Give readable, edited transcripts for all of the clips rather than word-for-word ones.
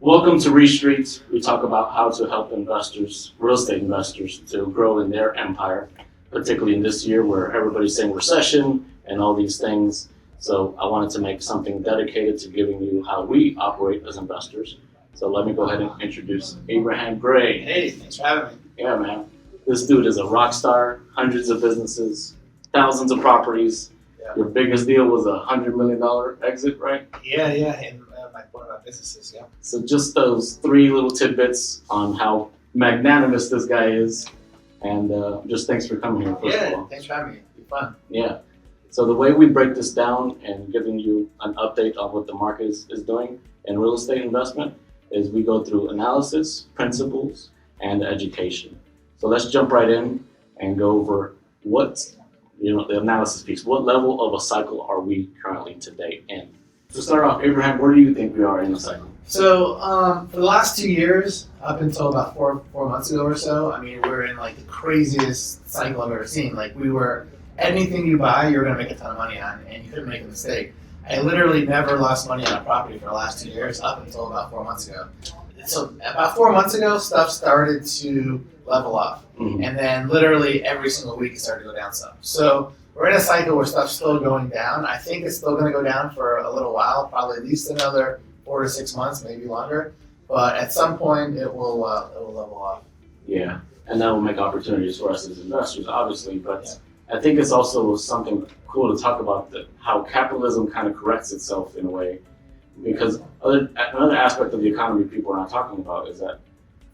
Welcome to Streets. We talk about how to help investors, real estate investors, to grow in their empire, particularly in this year where everybody's saying recession and all these things. So I wanted to make something dedicated to giving you how we operate as investors. So let me go ahead and introduce Abraham Gray. Hey, thanks for having me. Yeah, man. This dude is a rock star, hundreds of businesses, thousands of properties. Yeah. Your biggest deal was a $100 million exit, right? Yeah, in one of my businesses, yeah. So just those three little tidbits on how magnanimous this guy is. And just thanks for coming here, first of all. Thanks for having me. It'll be fun. Yeah. So the way we break this down and giving you an update on what the market is doing in real estate investment is we go through analysis, principles, and education. So let's jump right in and go over the analysis piece. What level of a cycle are we currently today in? To start off, Abraham, where do you think we are in the cycle? So for the last 2 years, up until about four months ago or so, I mean, we're in like the craziest cycle I've ever seen. Like anything you buy, you're going to make a ton of money on, and you couldn't make a mistake. I literally never lost money on a property for the last 2 years up until about 4 months ago. So about 4 months ago, stuff started to level off. Mm-hmm. And then literally every single week it started to go down some. So we're in a cycle where stuff's still going down. I think it's still going to go down for a little while, probably at least another 4 to 6 months, maybe longer. But at some point it will level off. Yeah, and that will make opportunities for us as investors, obviously. But I think it's also something cool to talk about how capitalism kind of corrects itself in a way. Because another aspect of the economy people are not talking about is that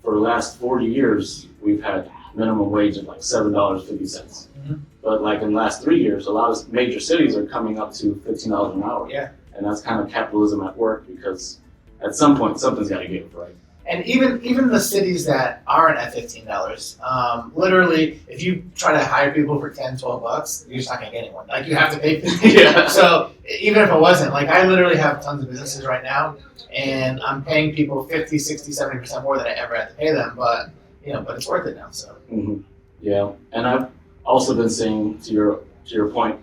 for the last 40 years, we've had minimum wage of like $7.50. Mm-hmm. But like in the last 3 years, a lot of major cities are coming up to $15 an hour. Yeah. And that's kind of capitalism at work because at some point, something's got to give, right? And even the cities that aren't at $15, literally, if you try to hire people for $10, $12, you're just not going to get anyone. Like, you have to pay $15. Yeah. So even if it wasn't, like, I literally have tons of businesses right now, and I'm paying people 50, 60, 70% more than I ever had to pay them, but it's worth it now. So. Mm-hmm. Yeah, and I've also been seeing, to your point,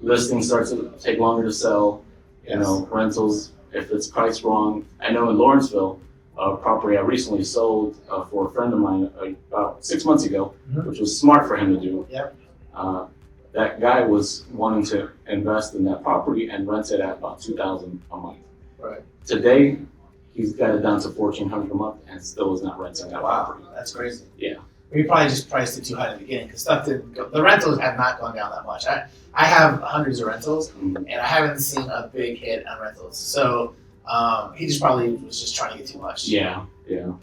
listings start to take longer to sell. Yes. Rentals, if it's priced wrong. I know in Lawrenceville, a property I recently sold for a friend of mine about 6 months ago, mm-hmm. which was smart for him to do. Yep. That guy was wanting to invest in that property and rent it at about $2,000 a month. Right. Today, he's got it down to $1,400 a month and still is not renting that property. That's crazy. Yeah. We probably just priced it too high in the beginning because stuff didn't go. The rentals have not gone down that much. I have hundreds of rentals, Mm-hmm. and I haven't seen a big hit on rentals. So he just probably was just trying to get too much. Yeah,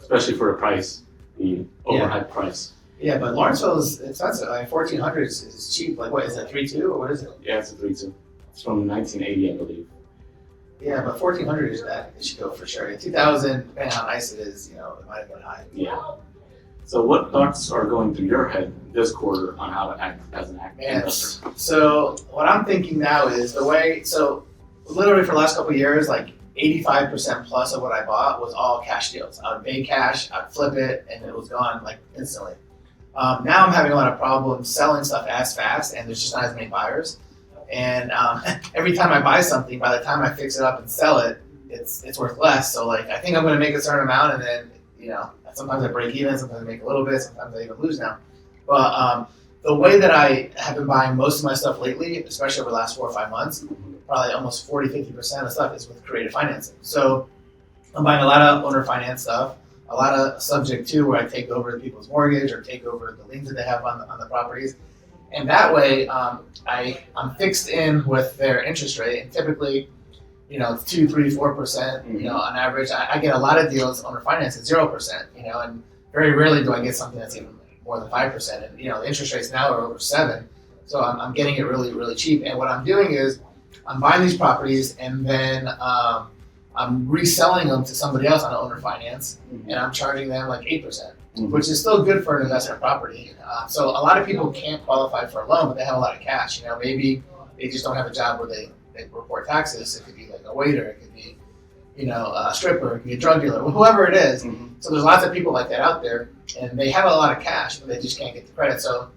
especially for the price, the overhyped price. Yeah, but Lawrenceville is expensive. Like $1,400 is cheap. Like, what is that, 3.2 or what is it? Yeah, it's a 3.2. It's from 1980, I believe. Yeah, but $1,400 is that it should go for sure. 2,000, depending on how nice it is, it might have been high. Yeah. So what thoughts are going through your head this quarter on how to act as an investor? So what I'm thinking now is literally for the last couple of years, like 85% plus of what I bought was all cash deals. I would pay cash, I'd flip it, and it was gone like instantly. Now I'm having a lot of problems selling stuff as fast, and there's just not as many buyers. And every time I buy something, by the time I fix it up and sell it, it's worth less. So like I think I'm going to make a certain amount, and then sometimes I break even, sometimes I make a little bit, sometimes I even lose now. But the way that I have been buying most of my stuff lately, especially over the last 4 or 5 months, probably almost 40-50% of stuff is with creative financing. So I'm buying a lot of owner finance stuff, a lot of subject to where I take over the people's mortgage or take over the liens that they have on the properties. And that way I'm fixed in with their interest rate, and typically, it's 2, 3, 4%, mm-hmm. On average. I get a lot of deals owner finance at 0%, and very rarely do I get something that's even more than 5%. And, the interest rates now are over 7. So I'm getting it really, really cheap. And what I'm doing is I'm buying these properties, and then I'm reselling them to somebody else on owner finance, mm-hmm. and I'm charging them like 8%, mm-hmm. which is still good for an investment property. So a lot of people can't qualify for a loan, but they have a lot of cash. Maybe they just don't have a job where they report taxes. It could be like a waiter, it could be, a stripper, it could be a drug dealer, whoever it is. Mm-hmm. So there's lots of people like that out there, and they have a lot of cash, but they just can't get the credit. So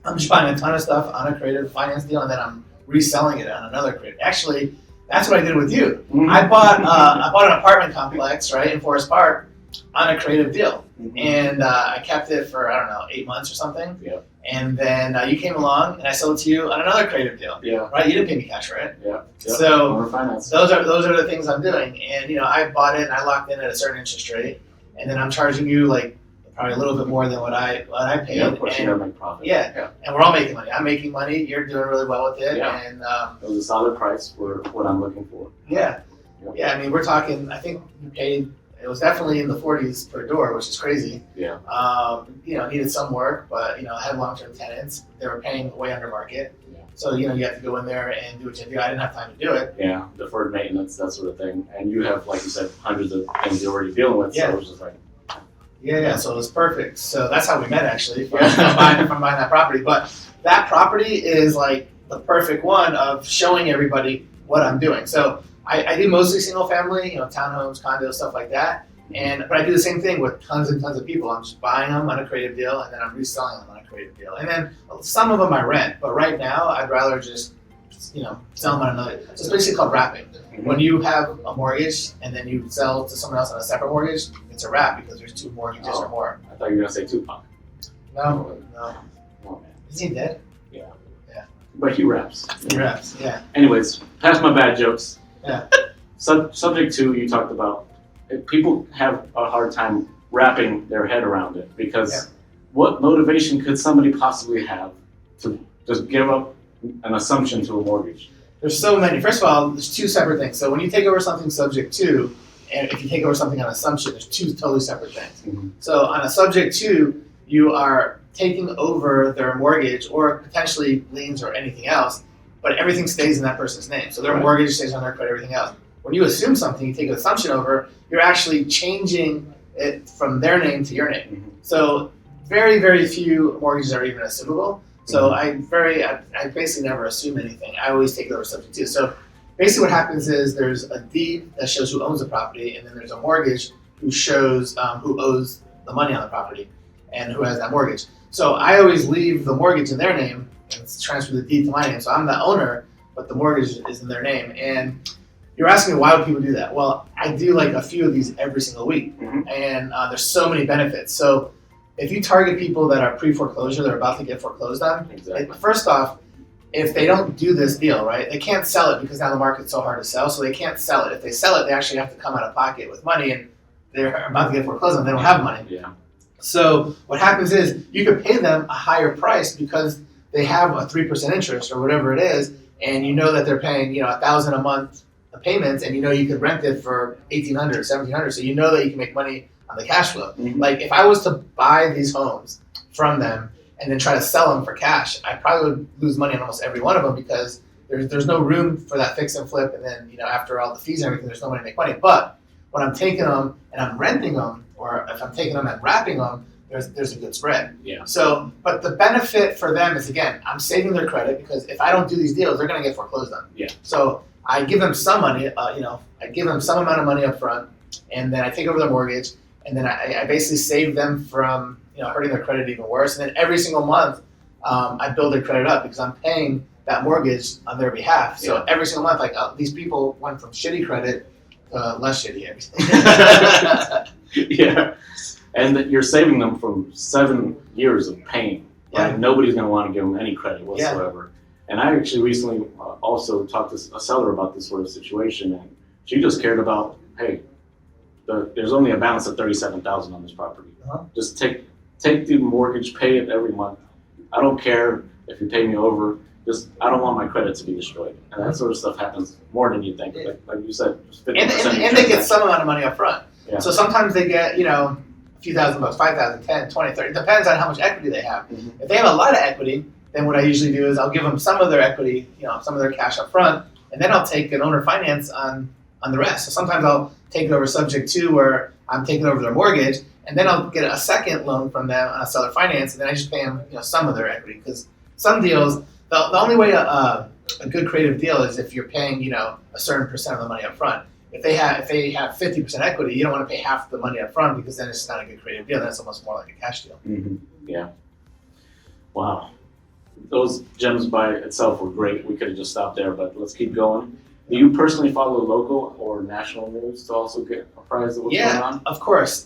I'm just buying a ton of stuff on a creative finance deal, and then I'm reselling it on another creative. Actually, That's what I did with you. Mhm. I bought an apartment complex, right, in Forest Park on a creative deal. Mhm. And I kept it for, I don't know, 8 months or something. Yeah. And then you came along and I sold it to you on another creative deal. Yeah. Right? You didn't pay me cash for it. Yeah. So Owner finance. those are the things I'm doing. And I bought it and I locked in at a certain interest rate, and then I'm charging you like probably a little bit more than what I paid. Yeah, of course, you and, gotta make profit. yeah, and we're all making money. I'm making money. You're doing really well with it. Yeah. And It was a solid price for what I'm looking for. yeah. Yeah. Yeah, I mean, we're talking, I think you paid, it was definitely in the 40s per door, which is crazy. Yeah. Needed some work, but, had long-term tenants. They were paying way under market. Yeah. So, you have to go in there and do what you do. I didn't have time to do it. Yeah, deferred maintenance, that sort of thing. And you have, like you said, hundreds of things you're already dealing with. Yeah. So it was just like, Yeah, so it was perfect. So that's how we met, actually, from buying that property. But that property is like the perfect one of showing everybody what I'm doing. So I do mostly single family, townhomes, condos, stuff like that. But I do the same thing with tons and tons of people. I'm just buying them on a creative deal, and then I'm reselling them on a creative deal. And then some of them I rent, but right now I'd rather just, sell them on another. So it's basically called wrapping. When you have a mortgage and then you sell to someone else on a separate mortgage, it's a wrap because there's 2 mortgages or more. I thought you were going to say Tupac. No. Oh, man. Is he dead? But he raps. He raps, yeah. Anyways, past my bad jokes. Yeah. Subject 2, you talked about, people have a hard time wrapping their head around it because what motivation could somebody possibly have to just give up an assumption to a mortgage? There's so many. First of all, there's 2 separate things. So when you take over something subject to, and if you take over something on assumption, there's 2 totally separate things. Mm-hmm. So on a subject to, you are taking over their mortgage or potentially liens or anything else, but everything stays in that person's name. So their Right. mortgage stays on their credit, everything else. When you assume something, you take an assumption over, you're actually changing it from their name to your name. Mm-hmm. So very, very few mortgages are even assumable. So I basically never assume anything. I always take it over subject to. So basically what happens is there's a deed that shows who owns the property, and then there's a mortgage who shows who owes the money on the property and who has that mortgage. So I always leave the mortgage in their name and transfer the deed to my name. So I'm the owner, but the mortgage is in their name. And you're asking me, why would people do that? Well, I do like a few of these every single week, and there's so many benefits. So if you target people that are pre-foreclosure, they're about to get foreclosed on, Exactly. first off, if they don't do this deal, right, they can't sell it because now the market's so hard to sell, so they can't sell it. If they sell it, they actually have to come out of pocket with money, and they're about to get foreclosed on, they don't have money. Yeah. So what happens is you could pay them a higher price because they have a 3% interest or whatever it is, and you know that they're paying $1,000 a month of payments, and you could rent it for $1,800, $1,700, so you know that you can make money on the cash flow. Mhm. Like if I was to buy these homes from them and then try to sell them for cash, I probably would lose money on almost every one of them because there's no room for that fix and flip, and then after all the fees and everything, there's no way to make money. But when I'm taking them and I'm renting them, or if I'm taking them and wrapping them, there's a good spread. Yeah. So, but the benefit for them is, again, I'm saving their credit because if I don't do these deals, they're going to get foreclosed on. Yeah. So I give them some money, I give them some amount of money up front, and then I take over their mortgage, and then I basically save them from hurting their credit even worse. And then every single month, I build their credit up because I'm paying that mortgage on their behalf. So every single month, these people went from shitty credit to less shitty everything. Yeah. And that you're saving them from 7 years of pain. Right? Yeah. Nobody's going to want to give them any credit whatsoever. And I actually recently also talked to a seller about this sort of situation, and she just cared about, hey, there's only a balance of $37,000 on this property. Uh-huh. Just take the mortgage, pay it every month. I don't care if you pay me over. Just I don't want my credit to be destroyed. And that sort of stuff happens more than you think. Like you said, 50% and they get some amount of money up front. Yeah. So sometimes they get a few $1,000, 5,000, 10, 20, 30. It depends on how much equity they have. Mhm. If they have a lot of equity, then what I usually do is I'll give them some of their equity, some of their cash up front, and then I'll take an owner finance on the rest. So sometimes I'll take it over subject to where I'm taking over their mortgage, and then I'll get a second loan from them on a seller finance, and then I just pay them some of their equity. Because some deals, the only way a good creative deal is if you're paying a certain percent of the money up front. If they have 50% equity, you don't want to pay half the money up front because then it's not a good creative deal. That's almost more like a cash deal. Mm-hmm. Yeah. Wow. Those gems by itself were great. We could have just stopped there, but let's keep going. Do you personally follow local or national news to also get apprised of what's going on? Of course.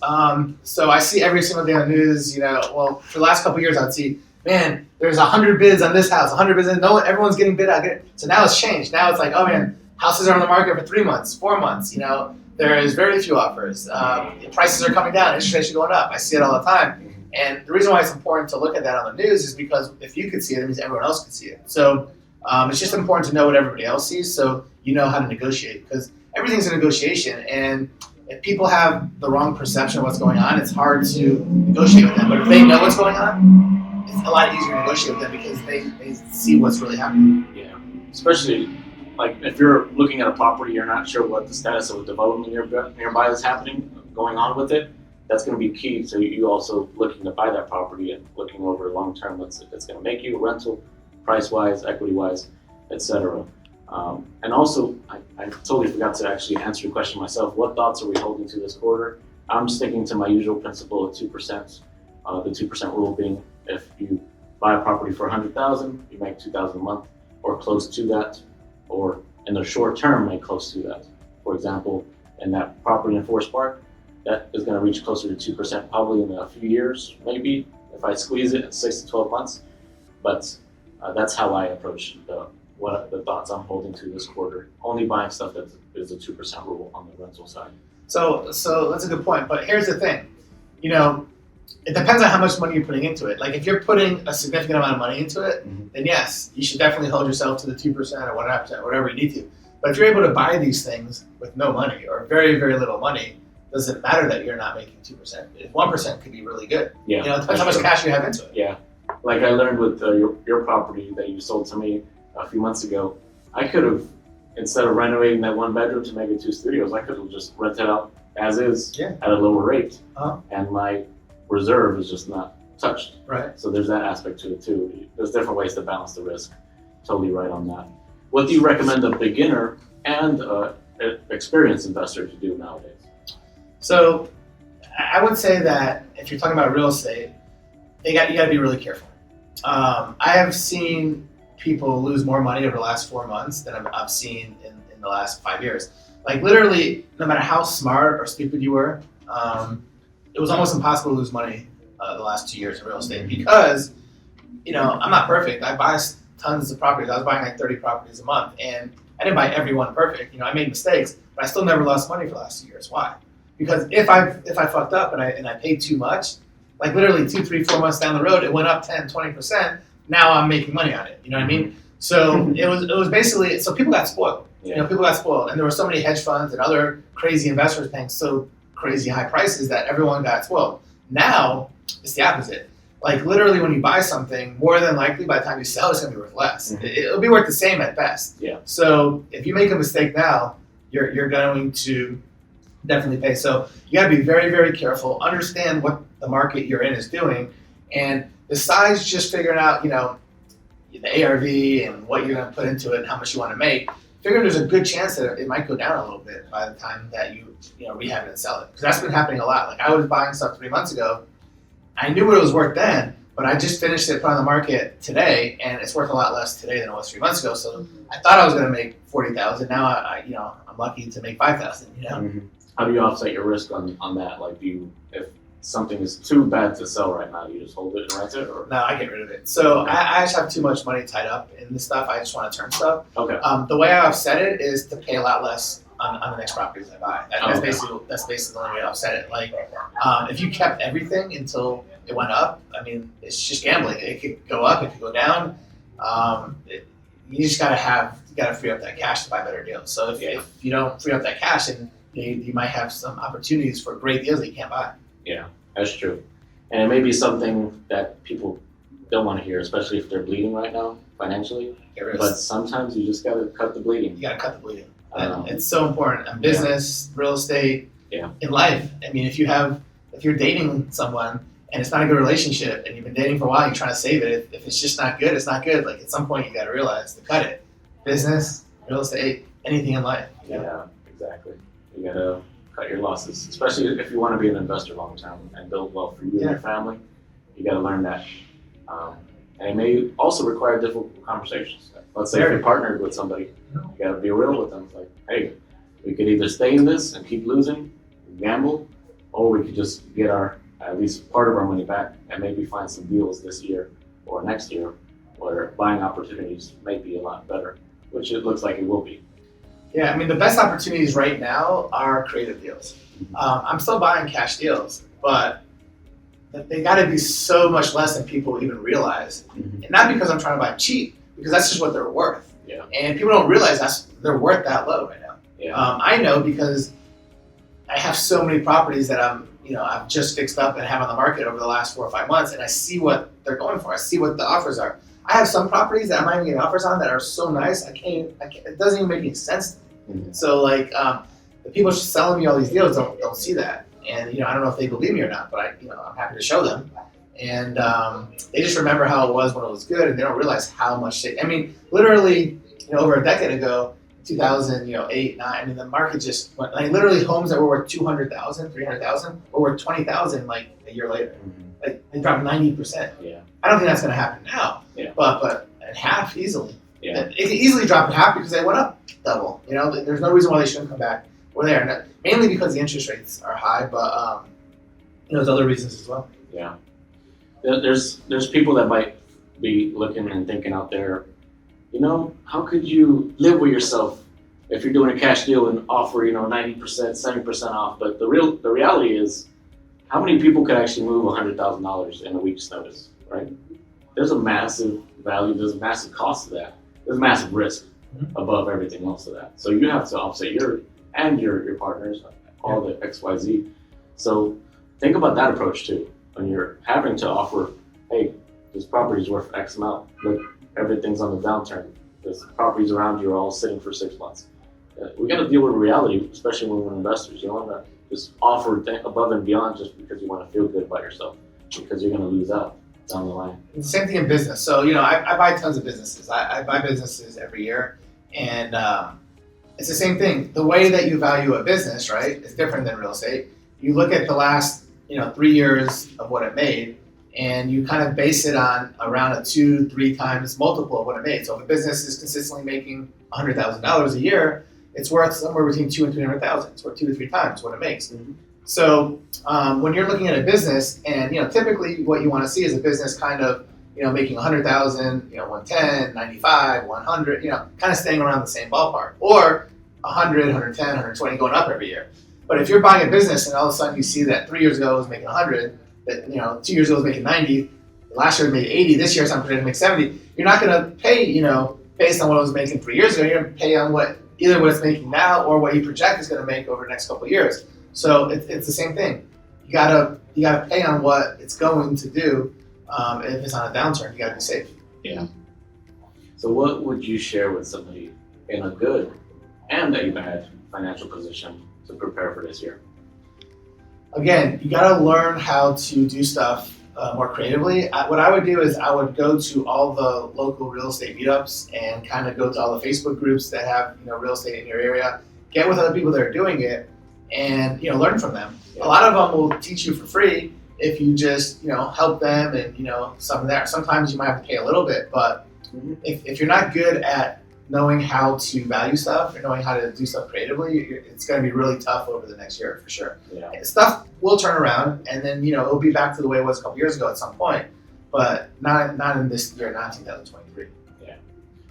So I see every single day on the news, well, for the last couple of years, I'd see, man, there's 100 bids on this house, 100 bids, no one, everyone's getting bid out. So now it's changed. Now it's like, oh man, houses are on the market for 3 months, 4 months, there is very few offers. Prices are coming down, interest rates are going up. I see it all the time. And the reason why it's important to look at that on the news is because if you could see it, it means everyone else could see it. So it's just important to know what everybody else sees so you know how to negotiate, because everything's a negotiation, and if people have the wrong perception of what's going on, it's hard to negotiate with them. But if they know what's going on, it's a lot easier to negotiate with them because they see what's really happening. Yeah, especially like if you're looking at a property, you're not sure what the status of the development nearby is happening, going on with it. That's going to be key to you also looking to buy that property and looking over long term what's it's going to make you a rental, price wise, equity wise, etc. And also, I totally forgot to actually answer your question myself. What thoughts are we holding to this quarter? I'm sticking to my usual principle of 2%. The 2% rule being if you buy a property for $100,000, you make $2,000 a month, or close to that, or in the short term, make close to that. For example, in that property in Forest Park, that is going to reach closer to 2% probably in a few years, maybe if I squeeze it in 6 to 12 months. But that's how I approach the thoughts I'm holding to this quarter. Only buying stuff that is a 2% rule on the rental side. So that's a good point. But here's the thing, it depends on how much money you're putting into it. Like if you're putting a significant amount of money into it, then yes, you should definitely hold yourself to the 2% or whatever you need to. But if you're able to buy these things with no money or very, very little money, does it matter that you're not making 2%? 1% could be really good. Yeah, it depends how much cash you have into it. Yeah, like I learned with your property that you sold to me a few months ago, I could have, instead of renovating that 1 bedroom to make it 2 studios, I could have just rented out as is at a lower rate, and my reserve is just not touched. Right. So there's that aspect to it too. There's different ways to balance the risk. Totally right on that. What do you recommend a beginner and experienced investor to do nowadays? So I would say that if you're talking about real estate, you got to be really careful. I have seen people lose more money over the last 4 months than I've seen in the last 5 years. Like literally, no matter how smart or stupid you were, it was almost impossible to lose money the last 2 years in real estate because, I'm not perfect. I buy tons of properties. I was buying like 30 properties a month, and I didn't buy every one perfect. I made mistakes, but I still never lost money for the last 2 years. Why? Because if I fucked up and I paid too much, like literally 2, 3, 4 months down the road, it went up 10, 20%. Now I'm making money on it. You know what I mean? So it was basically, so people got spoiled. Yeah. People got spoiled, and there were so many hedge funds and other crazy investors paying so crazy high prices that everyone got spoiled. Now it's the opposite. Like literally, when you buy something, more than likely by the time you sell, it's gonna be worth less. It'll be worth the same at best. Yeah. So if you make a mistake now, you're going to definitely pay. So you got to be very, very careful. Understand what the market you're in is doing, and besides just figuring out, the ARV and what you're going to put into it and how much you want to make, figure there's a good chance that it might go down a little bit by the time that you rehab it and sell it. Because that's been happening a lot. Like I was buying stuff 3 months ago. I knew what it was worth then, but I just finished it, put on the market today, and it's worth a lot less today than it was 3 months ago. So I thought I was going to make $40,000. Now I'm lucky to make $5,000. How do you offset your risk on that? Like, if something is too bad to sell right now, you just hold it and rent it, or? No, I get rid of it. So I just have too much money tied up in this stuff. I just want to turn stuff. Okay. The way I offset it is to pay a lot less on the next properties I buy. That's basically the only way I offset it. Like, if you kept everything until it went up, it's just gambling. It could go up, it could go down. You just gotta free up that cash to buy better deals. So if you don't free up that cash, then you might have some opportunities for great deals that you can't buy. Yeah, that's true. And it may be something that people don't want to hear, especially if they're bleeding right now financially. But sometimes you just gotta cut the bleeding. You gotta cut the bleeding. It's so important in business, real estate, in life. If you're dating someone and it's not a good relationship and you've been dating for a while, you're trying to save it. If it's just not good, it's not good. Like at some point you gotta realize to cut it. Business, real estate, anything in life. Yeah, exactly. You gotta cut your losses, especially if you want to be an investor long term and build wealth for you and your family. You gotta learn that. And it may also require difficult conversations. Let's say if you're partnered with somebody, you gotta be real with them. It's like, hey, we could either stay in this and keep losing, gamble, or we could just get at least part of our money back and maybe find some deals this year or next year where buying opportunities may be a lot better, which it looks like it will be. Yeah, I mean, the best opportunities right now are creative deals. I'm still buying cash deals, but they got to be so much less than people even realize. And not because I'm trying to buy them cheap, because that's just what they're worth. Yeah. And people don't realize they're worth that low right now. Yeah. I know because I have so many properties that I've just fixed up and have on the market over the last 4 or 5 months, and I see what they're going for. I see what the offers are. I have some properties that I'm not even getting offers on that are so nice, it doesn't even make any sense to me. So like, the people selling me all these deals don't see that. And I don't know if they believe me or not, but I'm happy to show them. And they just remember how it was when it was good, and they don't realize how much literally, over a decade ago, 2008, 9, I mean, the market just went, like, literally homes that were worth 200,000, 300,000 were worth 20,000 like a year later. Like, they dropped 90%. Yeah. I don't think that's going to happen now. Yeah. But in half easily. Yeah. It can easily drop in half because they went up double. There's no reason why they shouldn't come back. We're there, and mainly because the interest rates are high, but there's other reasons as well. Yeah. There's people that might be looking and thinking out there, how could you live with yourself if you're doing a cash deal and offer, 90%, 70% off? But the reality is, how many people could actually move $100,000 in a week's notice, right? There's a massive value, there's a massive cost to that. There's a massive risk above everything else of that. So you have to offset your partners, all the XYZ. So think about that approach too. When you're having to offer, hey, this property's worth X amount. Look, everything's on the downturn. There's properties around you are all sitting for 6 months. We got to deal with reality, especially when we're investors. You don't want to just offer above and beyond just because you want to feel good about yourself, because you're going to lose out down the line. It's the same thing in business. So, I buy tons of businesses. I buy businesses every year, and it's the same thing. The way that you value a business, right, is different than real estate. You look at the last, 3 years of what it made, and you kind of base it on around a 2-3 times multiple of what it made. So if a business is consistently making $100,000 a year, it's worth somewhere between $200,000 and $300,000. It's worth 2 to 3 times what it makes. So when you're looking at a business, and typically what you want to see is a business kind of making 100,000, 110, 95, 100, kind of staying around the same ballpark, or 100, 110, 120 going up every year. But if you're buying a business and all of a sudden you see that 3 years ago it was making 100, that 2 years ago it was making 90, last year it made 80, this year it's projected to make 70, you're not going to pay, based on what it was making 3 years ago. You're going to pay on either what it's making now or what you project is going to make over the next couple of years. So it's the same thing. You gotta pay on what it's going to do. If it's on a downturn, you gotta be safe. Yeah. So what would you share with somebody in a good and a bad financial position to prepare for this year? Again, you gotta learn how to do stuff more creatively. What I would do is I would go to all the local real estate meetups and kind of go to all the Facebook groups that have real estate in your area. Get with other people that are doing it, and learn from them. A lot of them will teach you for free if you just help them, and some there. Sometimes you might have to pay a little bit, but if you're not good at knowing how to value stuff or knowing how to do stuff creatively, it's going to be really tough over the next year for sure. Yeah. Stuff will turn around, and then it'll be back to the way it was a couple years ago at some point, but not in this year, not 2023. Yeah.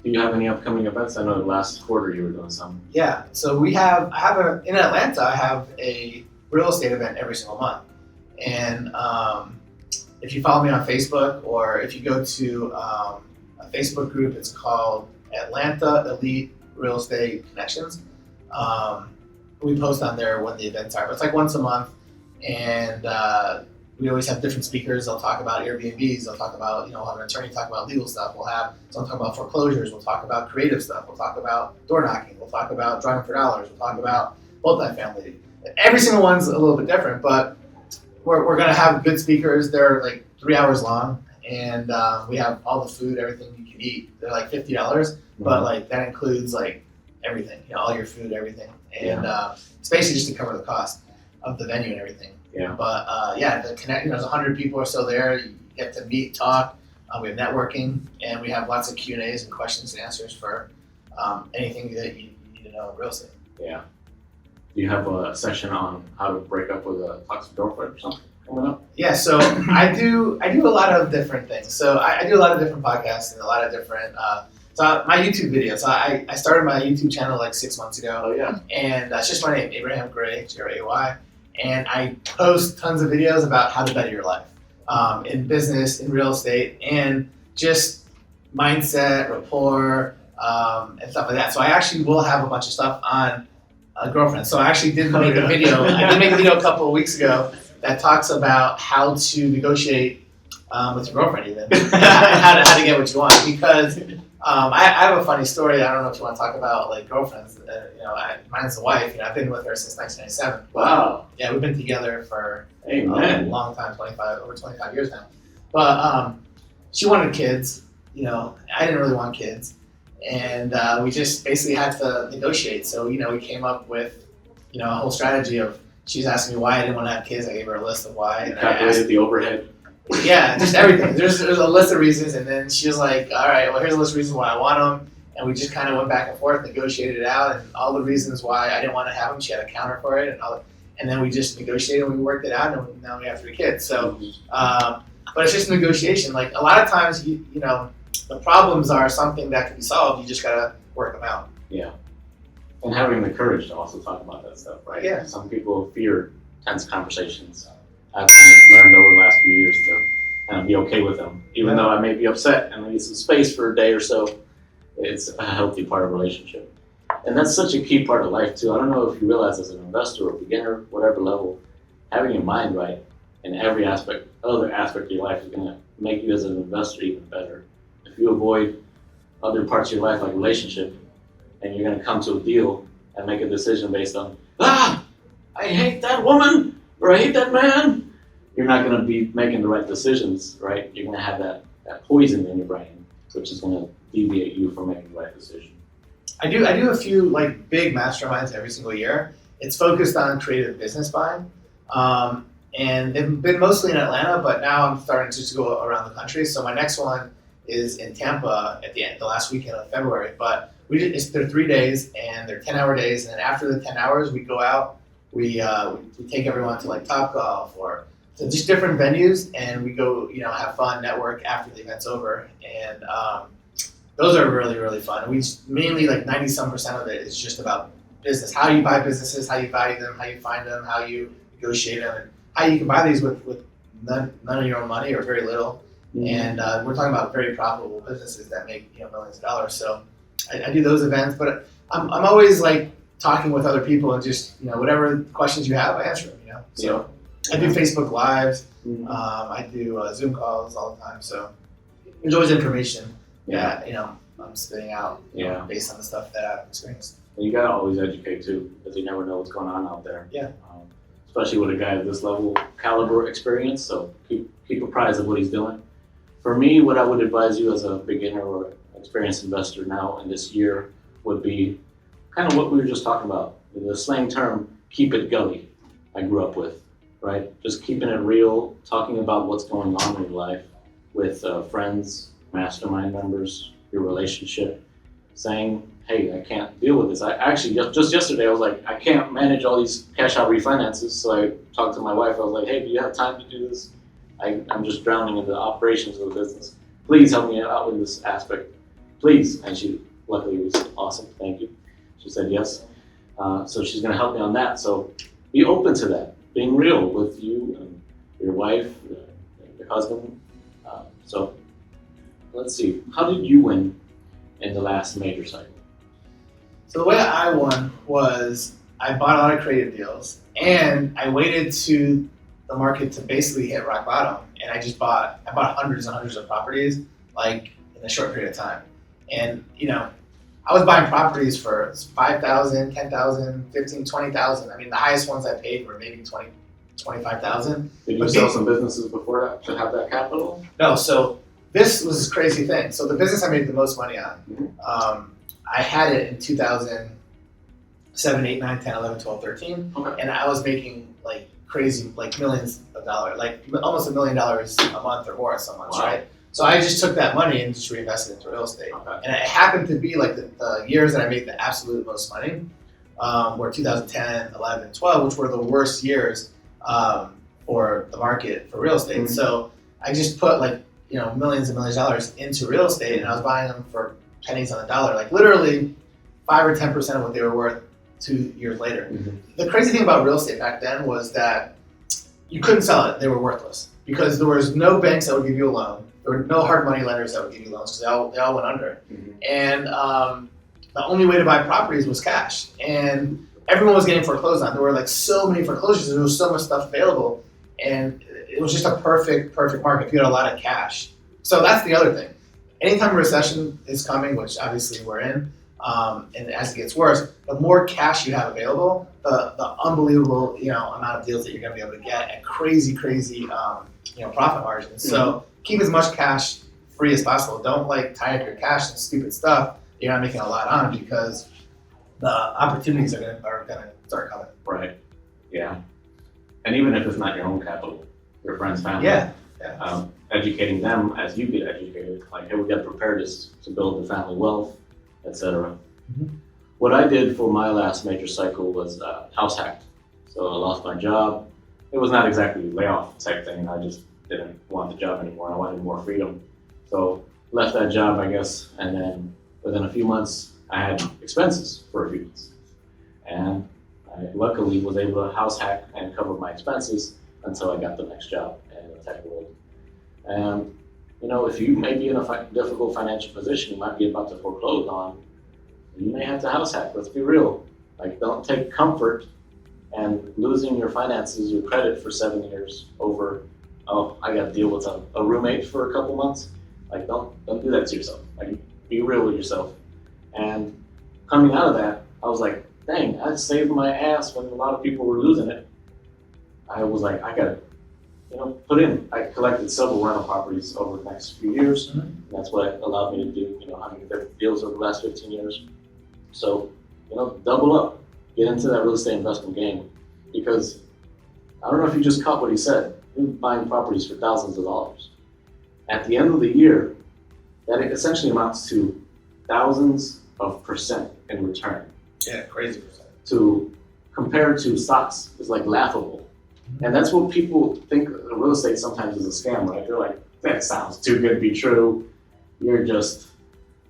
Do you have any upcoming events? I know last quarter you were doing some. Yeah. So in Atlanta, I have a real estate event every single month, and if you follow me on Facebook, or if you go to a Facebook group, it's called Atlanta Elite Real Estate Connections. We post on there when the events are. But it's like once a month, and we always have different speakers. They'll talk about Airbnbs. They'll talk about, we'll have an attorney talk about legal stuff. We'll have someone talk about foreclosures. We'll talk about creative stuff. We'll talk about door knocking. We'll talk about driving for dollars. We'll talk about multifamily. Every single one's a little bit different, but we're going to have good speakers. They're like 3 hours long, and we have all the food, everything you can eat. They're like $50, but like that includes like everything, all your food, everything, and it's basically just to cover the cost of the venue and everything. Yeah. But the connect, there's 100 people or so there. You get to meet, talk. We have networking, and we have lots of Q&As and questions and answers for anything that you need to know in real estate. Yeah. Do you have a section on how to break up with a toxic girlfriend or something coming up? Yeah, so I do a lot of different things. So I do a lot of different podcasts and a lot of different. So my YouTube videos. So I started my YouTube channel like 6 months ago. Oh yeah. And that's just my name, Abraham Gray, Gray. And I post tons of videos about how to better your life in business, in real estate, and just mindset, rapport, and stuff like that. So I actually will have a bunch of stuff on girlfriend. So I actually did make a video. I did make a video a couple of weeks ago that talks about how to negotiate with your girlfriend, even how to get what you want. Because I have a funny story. I don't know if you want to talk about like girlfriends. Mine's the wife. I've been with her since 1997. Wow. Yeah, we've been together for a long time, over 25 years now. But she wanted kids. I didn't really want kids. And we just basically had to negotiate. So, we came up with, a whole strategy of, she's asking me why I didn't want to have kids. I gave her a list of why. And calculated the overhead. Yeah, just everything. There's a list of reasons. And then she was like, all right, well, here's a list of reasons why I want them. And we just kind of went back and forth, negotiated it out. And all the reasons why I didn't want to have them, she had a counter for it. And then we just negotiated and we worked it out. And now we have 3 kids. So, but it's just negotiation. Like a lot of times, the problems are something that can be solved. You just gotta work them out. Yeah, and having the courage to also talk about that stuff, right? Yeah. Some people fear tense conversations. I've kind of learned over the last few years to kind of be okay with them, even though I may be upset and I need some space for a day or so. It's a healthy part of a relationship, and that's such a key part of life too. I don't know if you realize, as an investor or beginner, whatever level, having your mind right in every other aspect of your life is going to make you as an investor even better. If you avoid other parts of your life, like relationship, and you're going to come to a deal and make a decision based on, I hate that woman, or I hate that man, you're not going to be making the right decisions, right? You're going to have that poison in your brain, which is going to deviate you from making the right decision. I do a few like big masterminds every single year. It's focused on creative business buying. And they've been mostly in Atlanta, but now I'm starting to go around the country. So my next one is in Tampa at the last weekend of February. But they're 3 days and they're 10-hour days. And then after the 10 hours, we go out, we take everyone to like Topgolf or to just different venues, and we go, have fun, network after the event's over. And those are really, really fun. We mainly like 90-some% of it is just about business, how you buy businesses, how you value them, how you find them, how you negotiate them, and how you can buy these with none of your own money or very little. Mm-hmm. And we're talking about very profitable businesses that make millions of dollars. So I do those events, but I'm always like talking with other people and just whatever questions you have, I answer them. So I do Facebook Lives, I do Zoom calls all the time. So there's always information that I'm spitting out based on the stuff that I've experienced. And you gotta always educate too, because you never know what's going on out there. Yeah. Especially with a guy of this level caliber experience, so keep apprised of what he's doing. For me, what I would advise you as a beginner or experienced investor now in this year would be kind of what we were just talking about. The slang term, keep it gully, I grew up with, right? Just keeping it real, talking about what's going on in your life with friends, mastermind members, your relationship, saying, hey, I can't deal with this. I actually, just yesterday, I was like, I can't manage all these cash out refinances. So I talked to my wife. I was like, hey, do you have time to do this? I'm just drowning in the operations of the business. Please help me out with this aspect. Please. And she luckily was awesome. Thank you. She said yes. So she's going to help me on that. So be open to that, being real with you and your wife, your husband. So let's see. How did you win in the last major cycle? So the way I won was I bought a lot of creative deals, and I waited to the market to basically hit rock bottom, and I bought hundreds and hundreds of properties like in a short period of time. And I was buying properties for $5,000, $10,000, $15,000, $20,000. I mean, the highest ones I paid were maybe $20,000, $25,000. Did you sell some businesses before that to have that capital? No. So this was this crazy thing. So the business I made the most money on, I had it in 2007, 8, 9, 10, 11, 12, 13. Okay. And I was making like crazy, like millions of dollars, like almost $1 million a month or more some months, right? So I just took that money and just reinvested into real estate. Okay. And it happened to be like the years that I made the absolute most money were 2010, 11, 12, which were the worst years for the market for real estate. Mm-hmm. So I just put like, millions and millions of dollars into real estate, and I was buying them for pennies on the dollar, like literally 5 or 10% of what they were worth 2 years later. Mm-hmm. The crazy thing about real estate back then was that you couldn't sell it; they were worthless because there was no banks that would give you a loan. There were no hard money lenders that would give you loans because they all went under. Mm-hmm. And the only way to buy properties was cash, and everyone was getting foreclosed on. There were like so many foreclosures, and there was so much stuff available, and it was just a perfect market if you had a lot of cash. So that's the other thing. Anytime a recession is coming, which obviously we're in, and as it gets worse, the more cash you have available, the unbelievable amount of deals that you're going to be able to get at crazy profit margins. So keep as much cash free as possible. Don't tie up your cash in stupid stuff you're not making a lot on, because the opportunities are gonna start coming. Right. Yeah. And even if it's not your own capital, your friends, family. Yeah. Educating them as you get educated, like, hey, we got to prepare this to build the family wealth, etc. Mm-hmm. What I did for my last major cycle was house hacked. So I lost my job. It was not exactly a layoff type thing. I just didn't want the job anymore. I wanted more freedom. So left that job, I guess, and then within a few months, I had expenses for a few months. And I luckily was able to house hack and cover my expenses until I got the next job in the tech world. And, if you may be in a difficult financial position, you might be about to foreclose on, you may have to house hack. Let's be real. Don't take comfort and losing your finances, your credit for 7 years over, oh, I got to deal with a roommate for a couple months. Don't do that to yourself. Be real with yourself. And coming out of that, I was like, dang, I saved my ass when a lot of people were losing it. I was like, I gotta, put in. I collected several rental properties over the next few years. Mm-hmm. And that's what allowed me to do, 150 deals over the last 15 years. So, double up, get into that real estate investment game, because I don't know if you just caught what he said. He was buying properties for thousands of dollars. At the end of the year, that essentially amounts to thousands of percent in return. Yeah, crazy percent. Compared to stocks, is laughable. And that's what people think real estate sometimes is a scam, right? They're like, that sounds too good to be true. You're just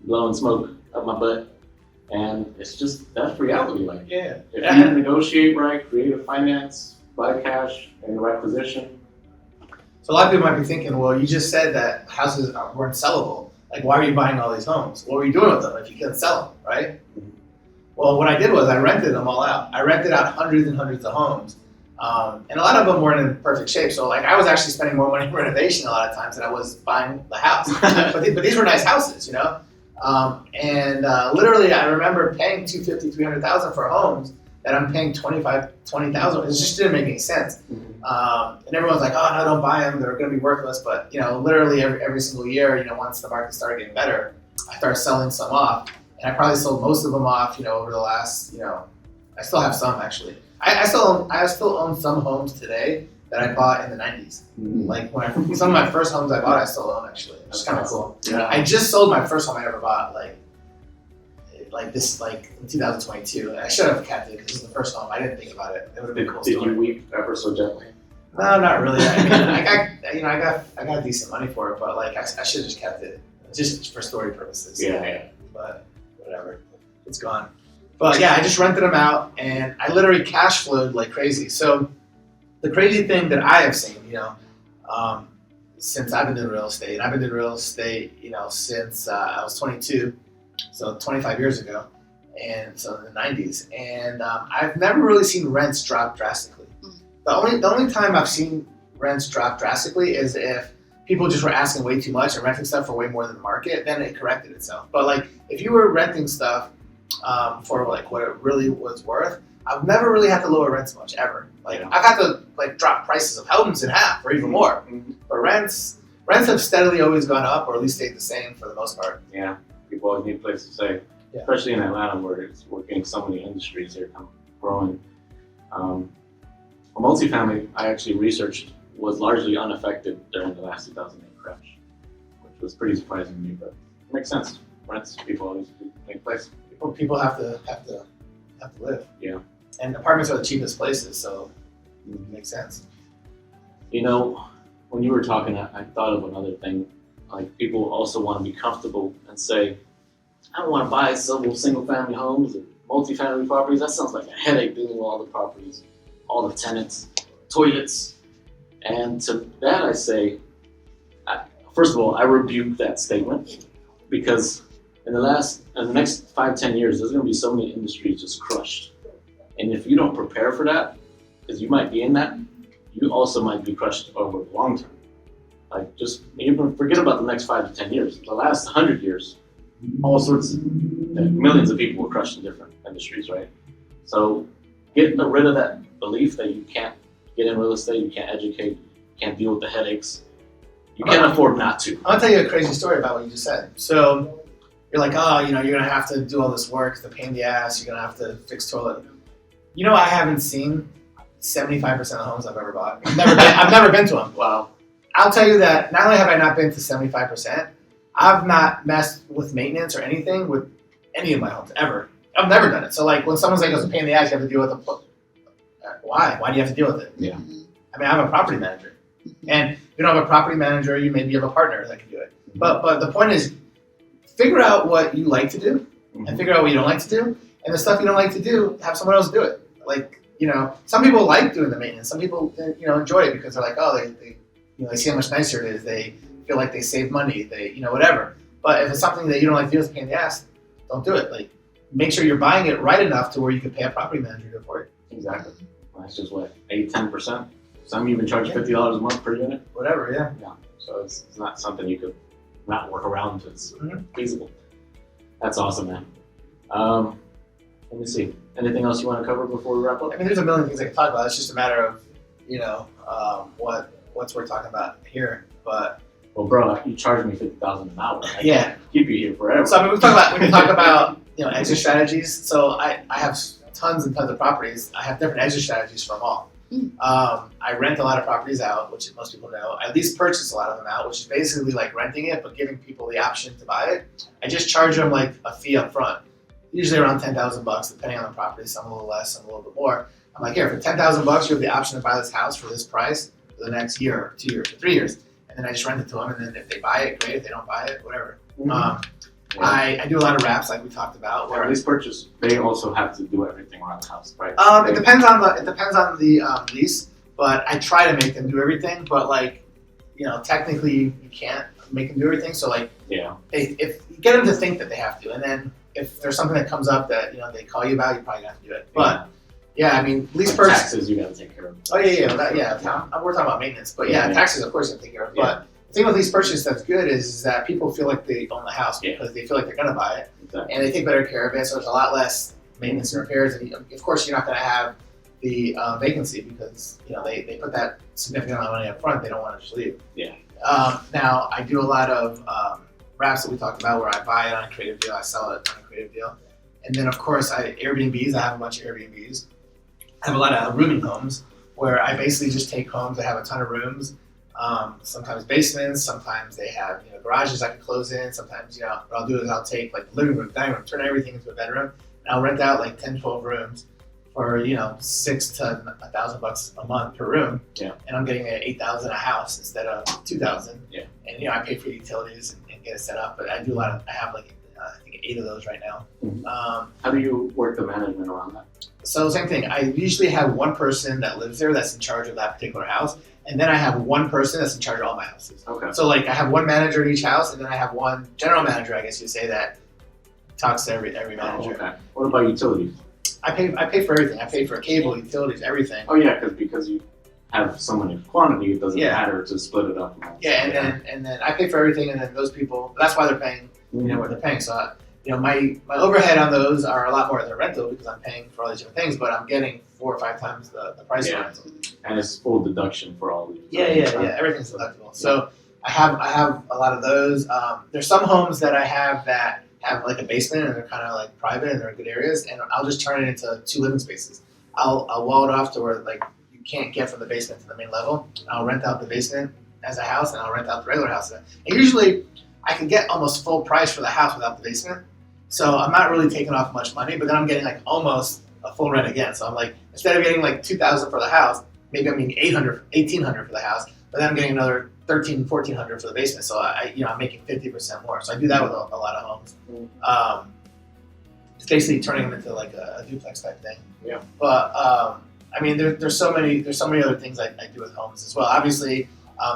blowing smoke up my butt. And it's just, that's reality. If you negotiate right, creative finance, buy cash in the right position. So a lot of people might be thinking, well, you just said that houses weren't sellable. Why are you buying all these homes? What were you doing with them if you couldn't sell them, right? Mm-hmm. Well, what I did was I rented them all out. I rented out hundreds and hundreds of homes. And a lot of them weren't in perfect shape. So I was actually spending more money in renovation a lot of times than I was buying the house. but these were nice houses, literally I remember paying $250,000, $300,000 for homes that I'm paying $20,000. It just didn't make any sense. And everyone's like, oh no, don't buy them. They're going to be worthless. But literally every single year, once the market started getting better, I started selling some off. And I probably sold most of them off, over the last, I still have some actually. I still own some homes today that I bought in the 90s. Mm-hmm. Some of my first homes I bought, I still own actually. It's kind of cool. Yeah. I just sold my first home I ever bought, in 2022. I should have kept it because it was the first home. I didn't think about it. It would have been a cool Did story. you weep ever so gently? No, not really. I mean, I got decent money for it, but I should have just kept it just for story purposes. Yeah. But whatever, it's gone. But yeah, I just rented them out, and I literally cash flowed like crazy. So the crazy thing that I have seen, since I've been doing real estate, since I was 22, so 25 years ago, and so in the 90s, and I've never really seen rents drop drastically. The only time I've seen rents drop drastically is if people just were asking way too much and renting stuff for way more than the market, then it corrected itself. But if you were renting stuff for what it really was worth, I've never really had to lower rents much ever. I've had to drop prices of homes in half or even more. Mm-hmm. But rents have steadily always gone up, or at least stayed the same for the most part. Yeah, people always need a place to stay, especially in Atlanta where we're getting so many industries here growing. Multifamily, I actually researched, was largely unaffected during the last 2008 crash, which was pretty surprising to me, but it makes sense. Rents, people always make place. People have to live. Yeah. And apartments are the cheapest places, so it makes sense. You know, when you were talking, I thought of another thing. Like, people also want to be comfortable and say, I don't want to buy several single-family homes or multi-family properties. That sounds like a headache dealing with all the properties, all the tenants, toilets. And to that I say, first of all, I rebuke that statement, because in the next 5-10 years, there's going to be so many industries just crushed. And if you don't prepare for that, because you might be in that, you also might be crushed over the long term. Like, just even forget about the next 5 to 10 years. The last 100 years, millions of people were crushed in different industries, right? So getting rid of that belief that you can't get in real estate, you can't educate, you can't deal with the headaches. You can't afford not to. I'm gonna tell you a crazy story about what you just said. So you're like, oh, you're gonna have to do all this work, the pain in the ass, you're gonna have to fix toilet. I haven't seen 75% of the homes I've ever bought. I've never been to them. Wow. I'll tell you that not only have I not been to 75%, I've not messed with maintenance or anything with any of my homes ever. I've never done it. So like when someone's like, it's a pain in the ass, you have to deal with it. Why? Why do you have to deal with it? Yeah. I mean, I'm a property manager. And if you don't have a property manager, you maybe have a partner that can do it. But the point is, figure out what you like to do and figure out what you don't like to do. And the stuff you don't like to do, have someone else do it. Like, some people like doing the maintenance. Some people, enjoy it because they're like, oh, they see how much nicer it is. They feel like they save money. They, whatever. But if it's something that you don't like to do, it's a pain in the ass, don't do it. Like, make sure you're buying it right enough to where you can pay a property manager to do it for it. Exactly. That's just what, 8-10%? Some even charge $50 a month per unit. Whatever, yeah. Yeah. So it's not something you could not work around. It's feasible. That's awesome, man. Let me see. Anything else you want to cover before we wrap up? I mean, there's a million things I can talk about. It's just a matter of, what's we're talking about here. But well, bro, you charge me $50,000 an hour. I can't keep you here forever. So I mean, we can talk about exit strategies. So I have tons and tons of properties. I have different exit strategies for them all. I rent a lot of properties out, which most people know. I at least purchase a lot of them out, which is basically like renting it, but giving people the option to buy it. I just charge them like a fee up front, usually around $10,000, depending on the property. Some a little less, some a little bit more. I'm like, here, for $10,000, you have the option to buy this house for this price for the next year, or 2 years, or 3 years. And then I just rent it to them, and then if they buy it, great. If they don't buy it, whatever. I do a lot of wraps, like we talked about. Where lease purchase, they also have to do everything around the house, right? It depends on the lease, but I try to make them do everything. But technically you can't make them do everything. So if you get them to think that they have to, and then if there's something that comes up that they call you about, you probably have to do it. But I mean, lease purchase. Taxes you got to take care of. Oh yeah. We're talking about maintenance, but taxes of course you have to take care of. But the thing with lease purchase that's good is that people feel like they own the house because they feel like they're going to buy it, and they take better care of it. So there's a lot less maintenance and repairs, and of course you're not going to have the vacancy because they put that significant amount of money up front. They don't want to just leave. Yeah. Now I do a lot of wraps that we talked about where I buy it on a creative deal, I sell it on a creative deal, and then of course Airbnbs. I have a bunch of Airbnbs. I have a lot of rooming homes where I basically just take homes that have a ton of rooms. Sometimes basements, sometimes they have garages I can close in. Sometimes what I'll do is I'll take like the living room, dining room, turn everything into a bedroom, and I'll rent out like 10-12 rooms for $6,000 to $1,000 a month per room. Yeah. And I'm getting $8,000 a house instead of $2,000. Yeah. And I pay for the utilities and get it set up. But I do I have like I think 8 of those right now. How do you work the management around that? So same thing. I usually have one person that lives there that's in charge of that particular house. And then I have one person that's in charge of all my houses. Okay. So I have one manager in each house, and then I have one general manager, I guess you'd say, that talks to every manager. Okay. What about utilities? I pay for everything. I pay for cable, utilities, everything. Oh yeah, because you have so many quantity, it doesn't matter to split it up. And then I pay for everything, and then those people. That's why they're paying. What they're paying. So my overhead on those are a lot more than rental because I'm paying for all these different things, but I'm getting 4 or 5 times the price of rental. And it's full deduction for all these. Yeah. Everything's deductible. So I have a lot of those. There's some homes that I have that have like a basement and they're kind of like private and they're in good areas, and I'll just turn it into 2 living spaces. I'll wall it off to where you can't get from the basement to the main level. I'll rent out the basement as a house, and I'll rent out the regular house. And usually I can get almost full price for the house without the basement. So I'm not really taking off much money, but then I'm getting like almost a full rent again. So I'm like, instead of getting like $2,000 for the house, maybe I'm getting $1,800 for the house, but then I'm getting another $1,300, $1,400 for the basement. So I'm making 50% more. So I do that with a lot of homes. It's basically turning them into like a duplex type thing. Yeah. But I mean, there's so many other things I do with homes as well. Obviously,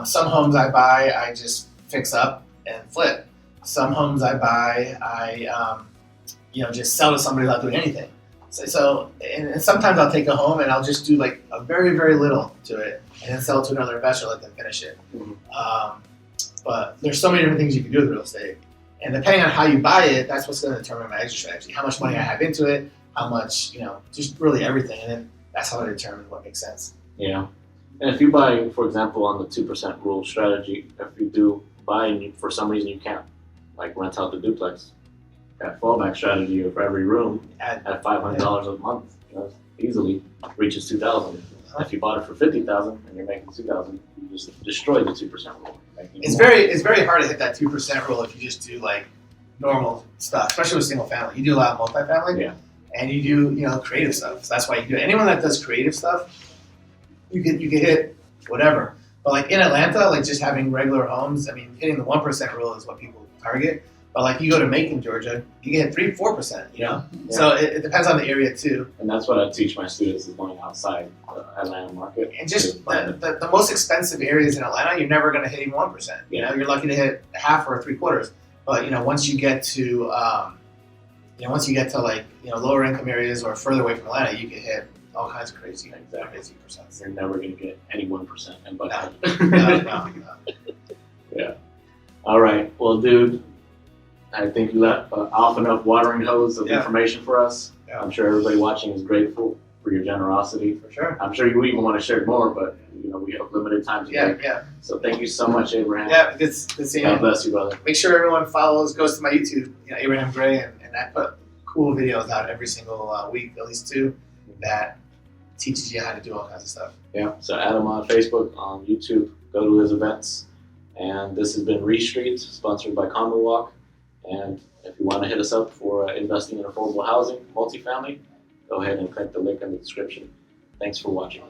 some homes I buy, I just fix up and flip. Some homes I buy, I just sell to somebody without doing anything. So and sometimes I'll take a home and I'll just do like a very, very little to it and then sell it to another investor, let them finish it. But there's so many different things you can do with real estate. And depending on how you buy it, that's what's going to determine my exit strategy. How much money I have into it, how much, just really everything. And then that's how I determine what makes sense. Yeah. And if you buy, for example, on the 2% rule strategy, if you do buy and for some reason you can't like rent out the duplex, that fallback strategy of every room at $500 a month, easily reaches $2,000. If you bought it for $50,000 and you're making $2,000, you just destroy the 2% rule. It's very hard to hit that 2% rule if you just do like normal stuff, especially with single family. You do a lot of multifamily, and you do creative stuff. So that's why you do it. Anyone that does creative stuff, you can hit whatever. But like in Atlanta, like just having regular homes, I mean, hitting the 1% rule is what people target. But like you go to Macon, Georgia, you can hit 3-4%. So it depends on the area too. And that's what I teach my students is going outside the Atlanta market. And just the most expensive areas in Atlanta, you're never going to hit even 1%. You're lucky to hit half or 3/4. But once you get to like lower income areas or further away from Atlanta, you can hit all kinds of crazy percents. You're never going to get any 1% in Buckhead. No. Yeah. All right. Well, dude, I think you let off enough watering hose of information for us. Yeah. I'm sure everybody watching is grateful for your generosity. For sure. I'm sure you even want to share more, but we have limited time today. Yeah. So thank you so much, Abraham. Yeah, good seeing you. God bless you, brother. Make sure everyone goes to my YouTube, Abraham Gray, and I put cool videos out every single week, at least 2, that teaches you how to do all kinds of stuff. Yeah. So add him on Facebook, on YouTube, go to his events. And this has been Re Street, sponsored by Commonwealth. And if you want to hit us up for investing in affordable housing, multifamily, go ahead and click the link in the description. Thanks for watching.